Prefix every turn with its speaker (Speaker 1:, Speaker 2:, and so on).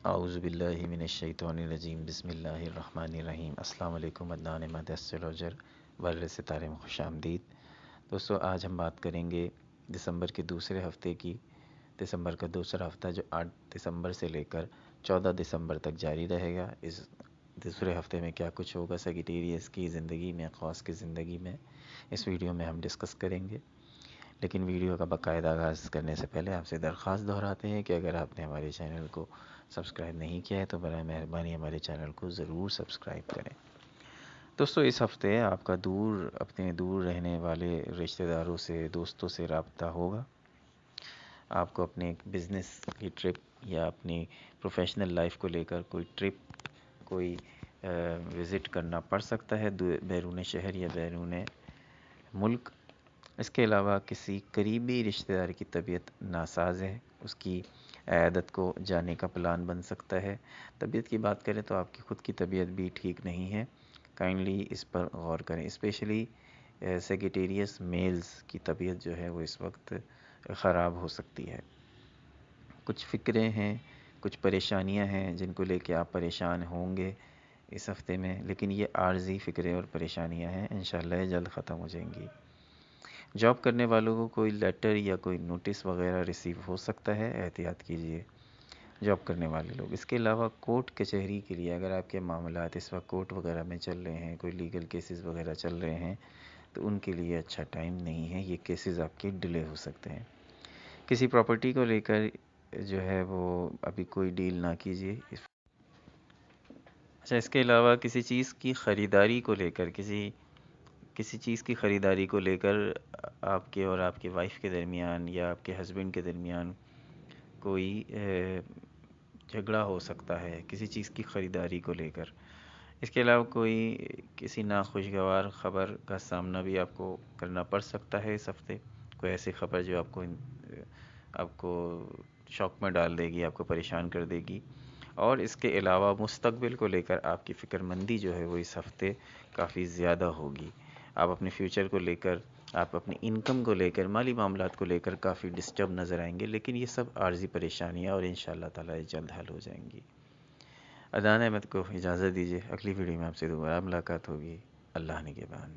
Speaker 1: اعوذ باللہ من الشیطان الرجیم بسم اللہ الرحمن الرحیم۔ السلام علیکم عدنان احمد ایسٹرولوجر ورلڈ ستارے میں خوش آمدید دوستو۔ آج ہم بات کریں گے دسمبر کے دوسرے ہفتے کی۔ دسمبر کا دوسرا ہفتہ جو 8 دسمبر سے لے کر 14 دسمبر تک جاری رہے گا، اس دوسرے ہفتے میں کیا کچھ ہوگا سیگیٹیریس کی زندگی میں، خاص کی زندگی میں، اس ویڈیو میں ہم ڈسکس کریں گے۔ لیکن ویڈیو کا باقاعدہ آغاز کرنے سے پہلے آپ سے درخواست دہراتے ہیں کہ اگر آپ نے ہمارے چینل کو سبسکرائب نہیں کیا ہے تو برائے مہربانی ہمارے چینل کو ضرور سبسکرائب کریں۔ دوستو، اس ہفتے آپ کا اپنے دور رہنے والے رشتہ داروں سے، دوستوں سے رابطہ ہوگا۔ آپ کو اپنے بزنس کی ٹرپ یا اپنی پروفیشنل لائف کو لے کر کوئی ٹرپ، کوئی وزٹ کرنا پڑ سکتا ہے بیرون شہر یا بیرون ملک۔ اس کے علاوہ کسی قریبی رشتہ دار کی طبیعت ناساز ہے، اس کی عیادت کو جانے کا پلان بن سکتا ہے۔ طبیعت کی بات کریں تو آپ کی خود کی طبیعت بھی ٹھیک نہیں ہے، کائنڈلی اس پر غور کریں۔ اسپیشلی سیگیٹیریس میلز کی طبیعت جو ہے وہ اس وقت خراب ہو سکتی ہے۔ کچھ فکریں ہیں، کچھ پریشانیاں ہیں جن کو لے کے آپ پریشان ہوں گے اس ہفتے میں، لیکن یہ عارضی فکریں اور پریشانیاں ہیں، انشاءاللہ یہ جلد ختم ہو جائیں گی۔ جاب کرنے والوں کو کوئی لیٹر یا کوئی نوٹس وغیرہ ریسیو ہو سکتا ہے، احتیاط کیجیے جاب کرنے والے لوگ۔ اس کے علاوہ کورٹ کچہری کے لیے اگر آپ کے معاملات اس وقت کورٹ وغیرہ میں چل رہے ہیں، کوئی لیگل کیسز وغیرہ چل رہے ہیں، تو ان کے لیے اچھا ٹائم نہیں ہے، یہ کیسز آپ کے ڈیلے ہو سکتے ہیں۔ کسی پراپرٹی کو لے کر جو ہے وہ ابھی کوئی ڈیل نہ کیجیے۔ اچھا، اس کے علاوہ کسی چیز کی خریداری کو لے کر کسی چیز کی خریداری کو لے کر آپ کے اور آپ کے وائف کے درمیان یا آپ کے ہسبینڈ کے درمیان کوئی جھگڑا ہو سکتا ہے کسی چیز کی خریداری کو لے کر۔ اس کے علاوہ کسی ناخوشگوار خبر کا سامنا بھی آپ کو کرنا پڑ سکتا ہے اس ہفتے۔ کوئی ایسی خبر جو آپ کو شوق میں ڈال دے گی، آپ کو پریشان کر دے گی۔ اور اس کے علاوہ مستقبل کو لے کر آپ کی فکر مندی جو ہے وہ اس ہفتے کافی زیادہ ہوگی۔ آپ اپنے فیوچر کو لے کر، آپ اپنی انکم کو لے کر، مالی معاملات کو لے کر کافی ڈسٹرب نظر آئیں گے، لیکن یہ سب عارضی پریشانیاں اور انشاءاللہ تعالی یہ جلد حل ہو جائیں گی۔ عدنان احمد کو اجازت دیجیے، اگلی ویڈیو میں آپ سے دوبارہ ملاقات ہوگی۔ اللہ نگہبان۔